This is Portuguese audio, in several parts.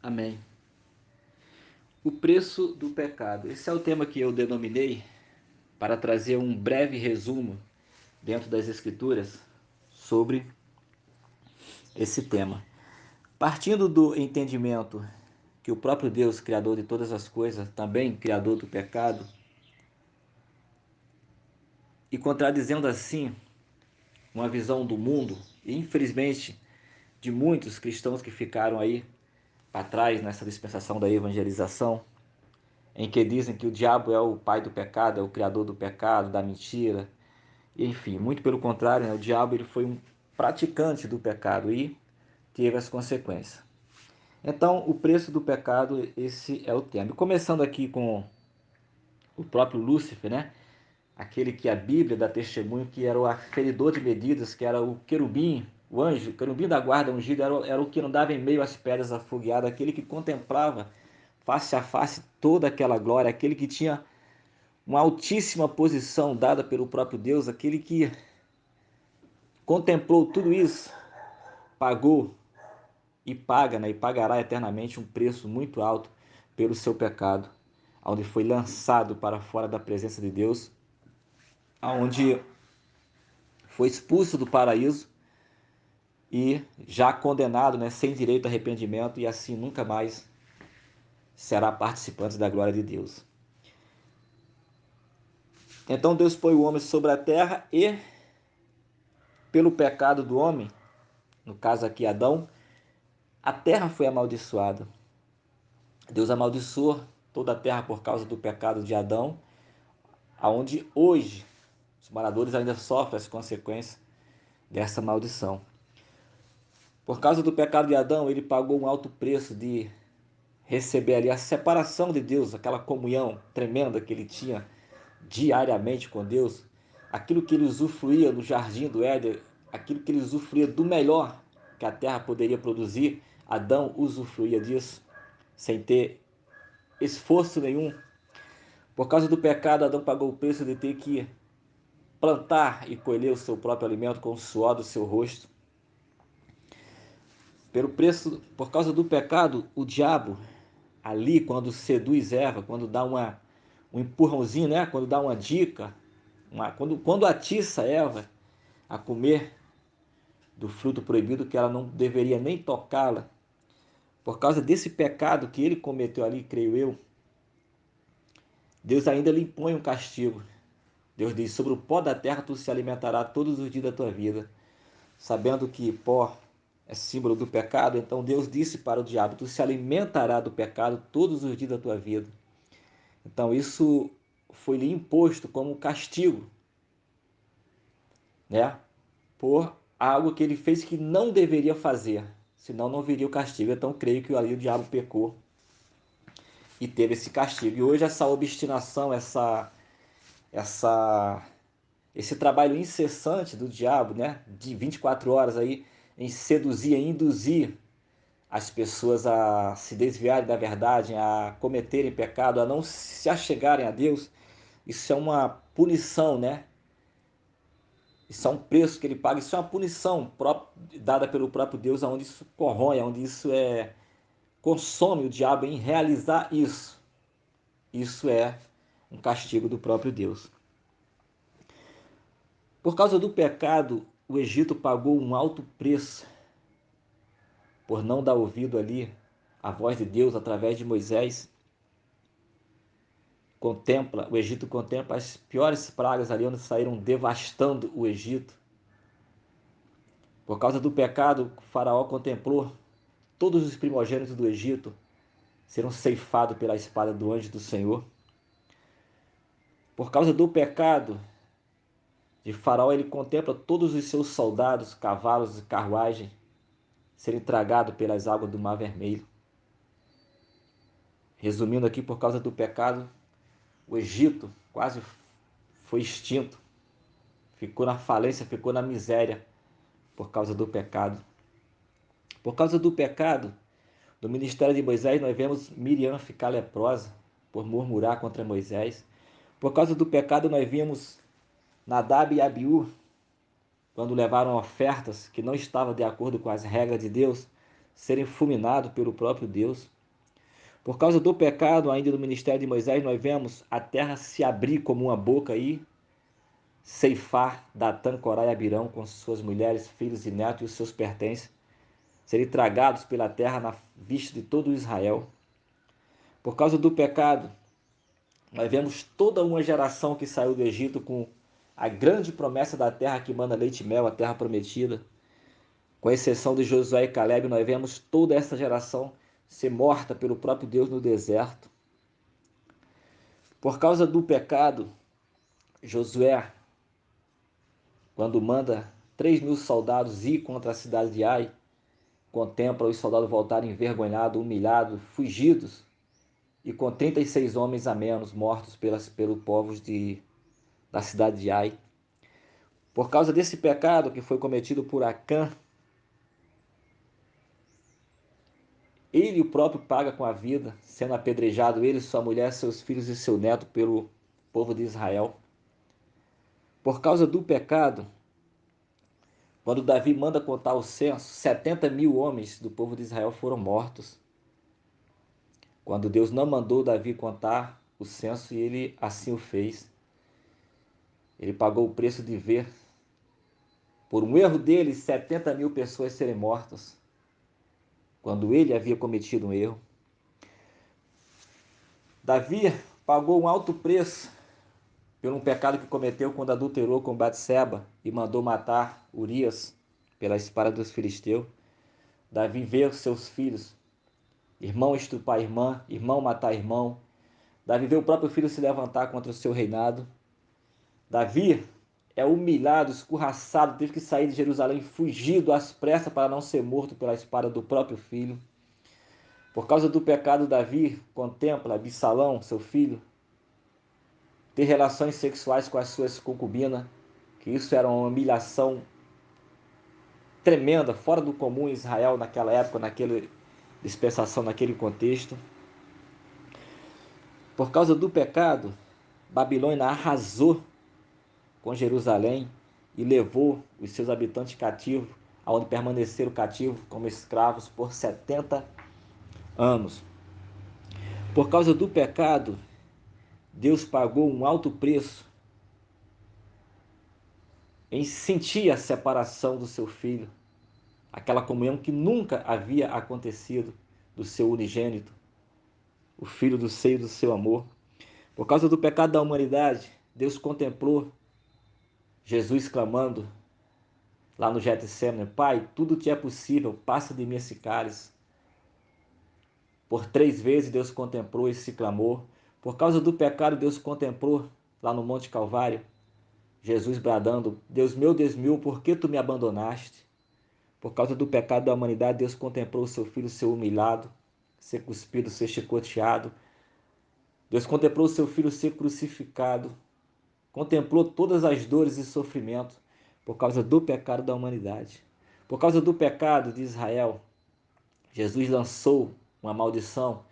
Amém. O preço do pecado. Esse é o tema que eu denominei para trazer um breve resumo dentro das Escrituras sobre esse tema. Partindo do entendimento que o próprio Deus, Criador de todas as coisas, também Criador do pecado, e contradizendo assim uma visão do mundo, e infelizmente de muitos cristãos que ficaram aí para trás nessa dispensação da evangelização, em que dizem que o diabo é o pai do pecado, é o criador do pecado, da mentira. Enfim, muito pelo contrário, né? O diabo ele foi um praticante do pecado e teve as consequências. Então, o preço do pecado, esse é o tema. Começando aqui com o próprio Lúcifer, né? Aquele que a Bíblia dá testemunho que era o aferidor de medidas, que era o querubim, o anjo, o querubim da guarda ungido, era o que não dava em meio às pedras afogueadas, aquele que contemplava face a face toda aquela glória, aquele que tinha uma altíssima posição dada pelo próprio Deus, aquele que contemplou tudo isso, pagou e paga, né, e pagará eternamente um preço muito alto pelo seu pecado, onde foi lançado para fora da presença de Deus, aonde foi expulso do paraíso e já condenado, né, sem direito a arrependimento, e assim nunca mais será participante da glória de Deus. Então Deus pôs o homem sobre a terra e, pelo pecado do homem, no caso aqui Adão, a terra foi amaldiçoada. Deus amaldiçoou toda a terra por causa do pecado de Adão, aonde hoje os moradores ainda sofrem as consequências dessa maldição. Por causa do pecado de Adão, ele pagou um alto preço de receber ali a separação de Deus, aquela comunhão tremenda que ele tinha diariamente com Deus, aquilo que ele usufruía no jardim do Éden, aquilo que ele usufruía do melhor que a terra poderia produzir, Adão usufruía disso sem ter esforço nenhum. Por causa do pecado, Adão pagou o preço de ter que plantar e colher o seu próprio alimento com o suor do seu rosto. Por causa do pecado, o diabo, ali, quando seduz Eva, quando dá um empurrãozinho, né? Quando dá uma dica, quando atiça Eva a comer do fruto proibido, que ela não deveria nem tocá-la, por causa desse pecado que ele cometeu ali, creio eu, Deus ainda lhe impõe um castigo. Deus diz: sobre o pó da terra tu se alimentarás todos os dias da tua vida. Sabendo que pó é símbolo do pecado, então Deus disse para o diabo: tu se alimentarás do pecado todos os dias da tua vida. Então isso foi lhe imposto como castigo, né? Por algo que ele fez que não deveria fazer, senão não viria o castigo. Então creio que ali o diabo pecou e teve esse castigo. E hoje essa obstinação, essa esse trabalho incessante do diabo, né, de 24 horas aí em seduzir, em induzir as pessoas a se desviarem da verdade, a cometerem pecado, a não se achegarem a Deus, isso é uma punição, né? Isso é um preço que ele paga, isso é uma punição dada pelo próprio Deus, onde isso corrói, onde isso consome o diabo em realizar isso. Isso é um castigo do próprio Deus. Por causa do pecado, o Egito pagou um alto preço por não dar ouvido ali à voz de Deus através de Moisés. O Egito contempla as piores pragas ali onde saíram devastando o Egito. Por causa do pecado, o faraó contemplou todos os primogênitos do Egito serão ceifados pela espada do anjo do Senhor. Por causa do pecado de Faraó, ele contempla todos os seus soldados, cavalos e carruagens serem tragados pelas águas do Mar Vermelho. Resumindo aqui, por causa do pecado, o Egito quase foi extinto, ficou na falência, ficou na miséria por causa do pecado. Por causa do pecado, no ministério de Moisés, nós vemos Miriam ficar leprosa por murmurar contra Moisés. Por causa do pecado, nós vimos Nadab e Abiú, quando levaram ofertas que não estavam de acordo com as regras de Deus, serem fulminados pelo próprio Deus. Por causa do pecado, ainda no ministério de Moisés, nós vemos a terra se abrir como uma boca e ceifar Datã, Corá e Abirão com suas mulheres, filhos e netos e os seus pertences, serem tragados pela terra na vista de todo Israel. Por causa do pecado, nós vemos toda uma geração que saiu do Egito com a grande promessa da terra que manda leite e mel, a terra prometida. Com exceção de Josué e Caleb, nós vemos toda essa geração ser morta pelo próprio Deus no deserto. Por causa do pecado, Josué, quando manda 3.000 soldados ir contra a cidade de Ai, contempla os soldados voltarem envergonhados, humilhados, fugidos, e com 36 homens a menos mortos pelo povos da cidade de Ai. Por causa desse pecado que foi cometido por Acã, ele o próprio paga com a vida, sendo apedrejado, ele, sua mulher, seus filhos e seu neto pelo povo de Israel. Por causa do pecado, quando Davi manda contar o censo, 70.000 homens do povo de Israel foram mortos. Quando Deus não mandou Davi contar o censo, e ele assim o fez. Ele pagou o preço de ver, por um erro dele, 70.000 pessoas serem mortas, quando ele havia cometido um erro. Davi pagou um alto preço por um pecado que cometeu quando adulterou com Batseba e mandou matar Urias pela espada dos filisteus. Davi vê os seus filhos, irmão estuprar irmã, irmão matar irmão. Davi vê o próprio filho se levantar contra o seu reinado. Davi é humilhado, escorraçado, teve que sair de Jerusalém fugido às pressas para não ser morto pela espada do próprio filho. Por causa do pecado, Davi contempla Absalão, seu filho, ter relações sexuais com as suas concubinas, que isso era uma humilhação tremenda, fora do comum em Israel naquela época, naquela dispensação, naquele contexto. Por causa do pecado, Babilônia arrasou com Jerusalém e levou os seus habitantes cativos, aonde permaneceram cativos como escravos por 70 anos. Por causa do pecado, Deus pagou um alto preço em sentir a separação do seu filho, aquela comunhão que nunca havia acontecido do seu unigênito, o filho do seio do seu amor. Por causa do pecado da humanidade, Deus contemplou Jesus clamando lá no Getsemane: Pai, tudo te é possível, passa de mim esse cálice. Por 3 vezes Deus contemplou esse clamor. Por causa do pecado, Deus contemplou lá no Monte Calvário Jesus bradando: Deus meu, por que tu me abandonaste? Por causa do pecado da humanidade, Deus contemplou o seu filho ser humilhado, ser cuspido, ser chicoteado. Deus contemplou o seu filho ser crucificado. Contemplou todas as dores e sofrimentos por causa do pecado da humanidade. Por causa do pecado de Israel, Jesus lançou uma maldição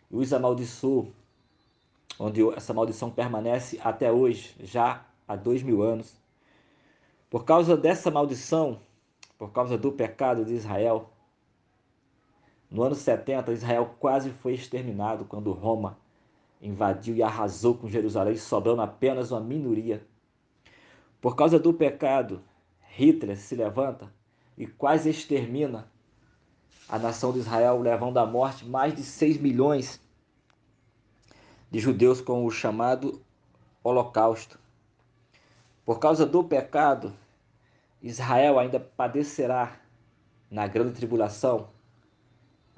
e os amaldiçoou, onde essa maldição permanece até hoje, já há 2.000 anos. Por causa dessa maldição, por causa do pecado de Israel, no ano 70, Israel quase foi exterminado quando Roma invadiu e arrasou com Jerusalém, sobrando apenas uma minoria. Por causa do pecado, Hitler se levanta e quase extermina a nação de Israel, levando à morte mais de 6 milhões de judeus com o chamado Holocausto. Por causa do pecado, Israel ainda padecerá na grande tribulação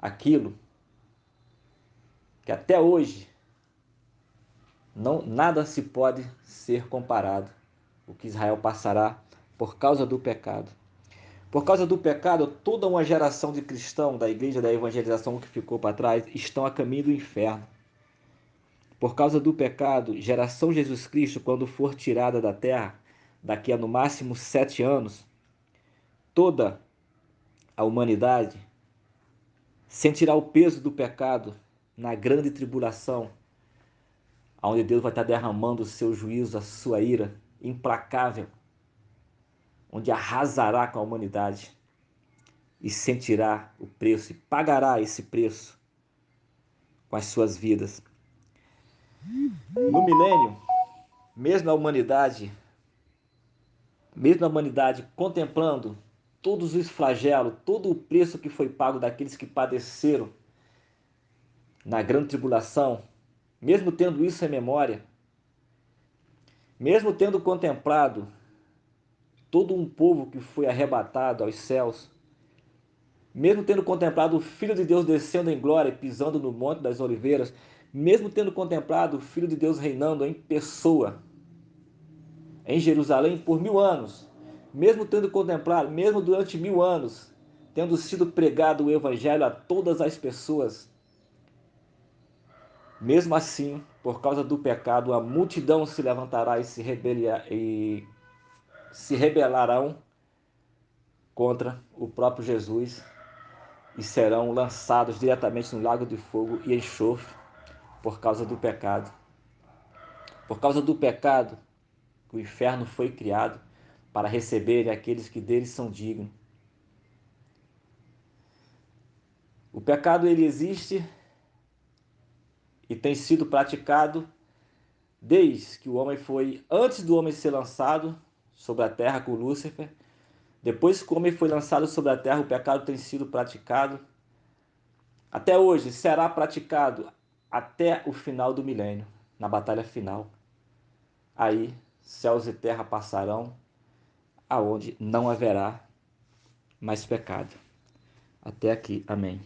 aquilo que até hoje nada se pode ser comparado, o que Israel passará por causa do pecado. Por causa do pecado, toda uma geração de cristãos da igreja da evangelização que ficou para trás estão a caminho do inferno. Por causa do pecado, geração Jesus Cristo, quando for tirada da terra, daqui a no máximo 7 anos, toda a humanidade sentirá o peso do pecado na grande tribulação, onde Deus vai estar derramando o seu juízo, a sua ira implacável, onde arrasará com a humanidade e sentirá o preço e pagará esse preço com as suas vidas. No milênio, mesmo a humanidade contemplando todos os flagelos, todo o preço que foi pago daqueles que padeceram na grande tribulação, mesmo tendo isso em memória, mesmo tendo contemplado todo um povo que foi arrebatado aos céus, mesmo tendo contemplado o Filho de Deus descendo em glória e pisando no Monte das Oliveiras, mesmo tendo contemplado o Filho de Deus reinando em pessoa em Jerusalém por 1000 anos, mesmo tendo contemplado, mesmo durante 1000 anos, tendo sido pregado o Evangelho a todas as pessoas, mesmo assim, por causa do pecado, a multidão se levantará e se rebelarão contra o próprio Jesus e serão lançados diretamente no lago de fogo e enxofre por causa do pecado. Por causa do pecado, o inferno foi criado para receber aqueles que dele são dignos. O pecado ele existe e tem sido praticado desde que o homem foi, antes do homem ser lançado sobre a terra com Lúcifer. Depois que o homem foi lançado sobre a terra, o pecado tem sido praticado até hoje, será praticado até o final do milênio, na batalha final. Aí céus e terra passarão, aonde não haverá mais pecado. Até aqui, amém.